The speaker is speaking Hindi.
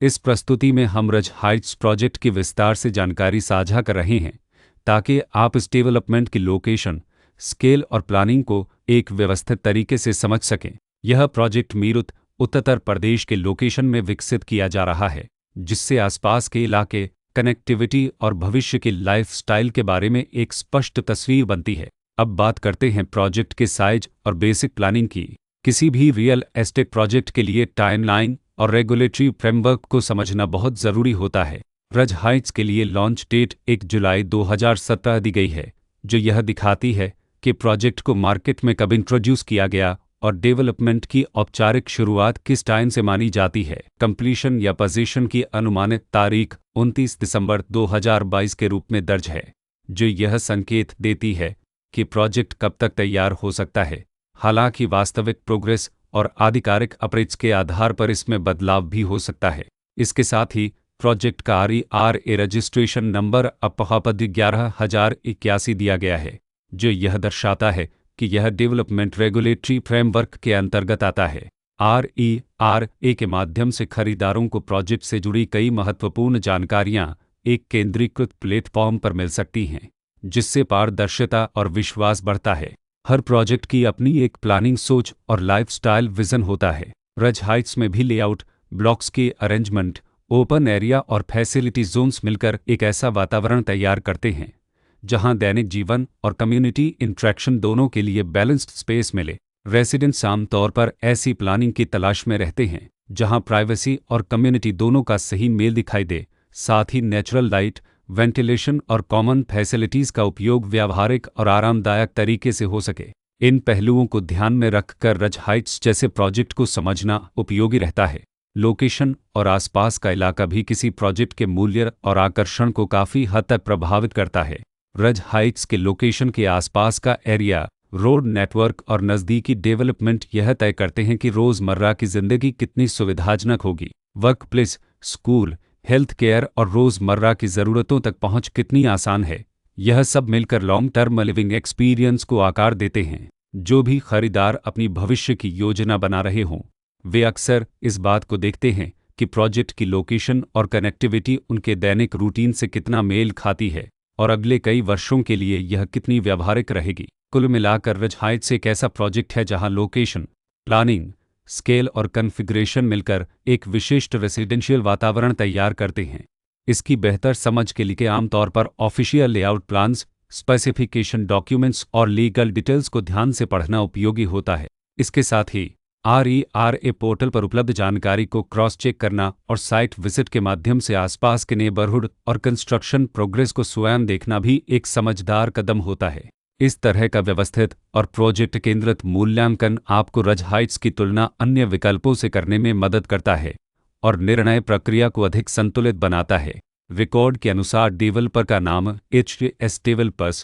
इस प्रस्तुति में हम रज हाइट्स प्रोजेक्ट की विस्तार से जानकारी साझा कर रहे हैं ताकि आप इस डेवलपमेंट की लोकेशन, स्केल और प्लानिंग को एक व्यवस्थित तरीके से समझ सकें। यह प्रोजेक्ट मीरठ, उत्तर प्रदेश के लोकेशन में विकसित किया जा रहा है, जिससे आसपास के इलाके, कनेक्टिविटी और भविष्य के लाइफस्टाइल के बारे में एक स्पष्ट तस्वीर बनती है। अब बात करते हैं प्रोजेक्ट के साइज और बेसिक प्लानिंग की। किसी भी रियल एस्टेट प्रोजेक्ट के लिए टाइमलाइन और रेगुलेटरी फ्रेमवर्क को समझना बहुत ज़रूरी होता है। रज हाइट्स के लिए लॉन्च डेट 1 जुलाई 2017 दी गई है, जो यह दिखाती है कि प्रोजेक्ट को मार्केट में कब इंट्रोड्यूस किया गया और डेवलपमेंट की औपचारिक शुरुआत किस टाइम से मानी जाती है। कंप्लीशन या पोजीशन की अनुमानित तारीख 29 दिसंबर 2022 के रूप में दर्ज है, जो यह संकेत देती है कि प्रोजेक्ट कब तक तैयार हो सकता है। हालांकि वास्तविक प्रोग्रेस और आधिकारिक अपडेट्स के आधार पर इसमें बदलाव भी हो सकता है। इसके साथ ही प्रोजेक्ट का RERA रजिस्ट्रेशन नंबर अपहापद 11081 दिया गया है, जो यह दर्शाता है कि यह डेवलपमेंट रेगुलेटरी फ्रेमवर्क के अंतर्गत आता है। RERA के माध्यम से खरीदारों को प्रोजेक्ट से जुड़ी कई महत्वपूर्ण जानकारियां एक केंद्रीकृत प्लेटफॉर्म पर मिल सकती हैं, जिससे पारदर्शिता और विश्वास बढ़ता है। हर प्रोजेक्ट की अपनी एक प्लानिंग सोच और लाइफस्टाइल विजन होता है। रज हाइट्स में भी लेआउट, ब्लॉक्स के अरेंजमेंट, ओपन एरिया और फैसिलिटी जोन्स मिलकर एक ऐसा वातावरण तैयार करते हैं जहां दैनिक जीवन और कम्युनिटी इंटरेक्शन दोनों के लिए बैलेंस्ड स्पेस मिले। रेसिडेंट्स आमतौर पर ऐसी प्लानिंग की तलाश में रहते हैं जहां प्राइवेसी और कम्युनिटी दोनों का सही मेल दिखाई दे, साथ ही नेचुरल लाइट, वेंटिलेशन और कॉमन फैसिलिटीज़ का उपयोग व्यावहारिक और आरामदायक तरीके से हो सके। इन पहलुओं को ध्यान में रखकर रज हाइट्स जैसे प्रोजेक्ट को समझना उपयोगी रहता है। लोकेशन और आसपास का इलाका भी किसी प्रोजेक्ट के मूल्य और आकर्षण को काफ़ी हद तक प्रभावित करता है। रज हाइट्स के लोकेशन के आसपास का एरिया, रोड नेटवर्क और नज़दीकी डेवलपमेंट यह तय करते हैं कि रोज़मर्रा की ज़िंदगी कितनी सुविधाजनक होगी। Work place, school, health care और रोज़मर्रा की ज़रूरतों तक पहुंच कितनी आसान है। यह सब मिलकर लॉन्ग टर्म लिविंग एक्सपीरियंस को आकार देते हैं। जो भी खरीदार अपनी भविष्य की योजना बना रहे हों, वे अक्सर इस बात को देखते हैं कि प्रोजेक्ट की लोकेशन और कनेक्टिविटी उनके दैनिक रूटीन से कितना मेल खाती है और अगले कई वर्षों के लिए यह कितनी व्यावहारिक रहेगी। कुल मिलाकर रज हाइट्स एक ऐसा प्रोजेक्ट है जहां लोकेशन, प्लानिंग, स्केल और कॉन्फ़िगरेशन मिलकर एक विशिष्ट रेसिडेंशियल वातावरण तैयार करते हैं। इसकी बेहतर समझ के लिए आमतौर पर official layout plans, specification documents और लीगल डिटेल्स को ध्यान से पढ़ना उपयोगी होता है। इसके साथ ही RERA पोर्टल पर उपलब्ध जानकारी को क्रॉस चेक करना और साइट विजिट के माध्यम से आसपास के नेबरहुड और कंस्ट्रक्शन प्रोग्रेस को स्वयं देखना भी एक समझदार कदम होता है। इस तरह का व्यवस्थित और प्रोजेक्ट केंद्रित मूल्यांकन आपको रज हाइट्स की तुलना अन्य विकल्पों से करने में मदद करता है और निर्णय प्रक्रिया को अधिक संतुलित बनाता है। रिकॉर्ड के अनुसार डेवलपर का नाम HS डेवलपर्स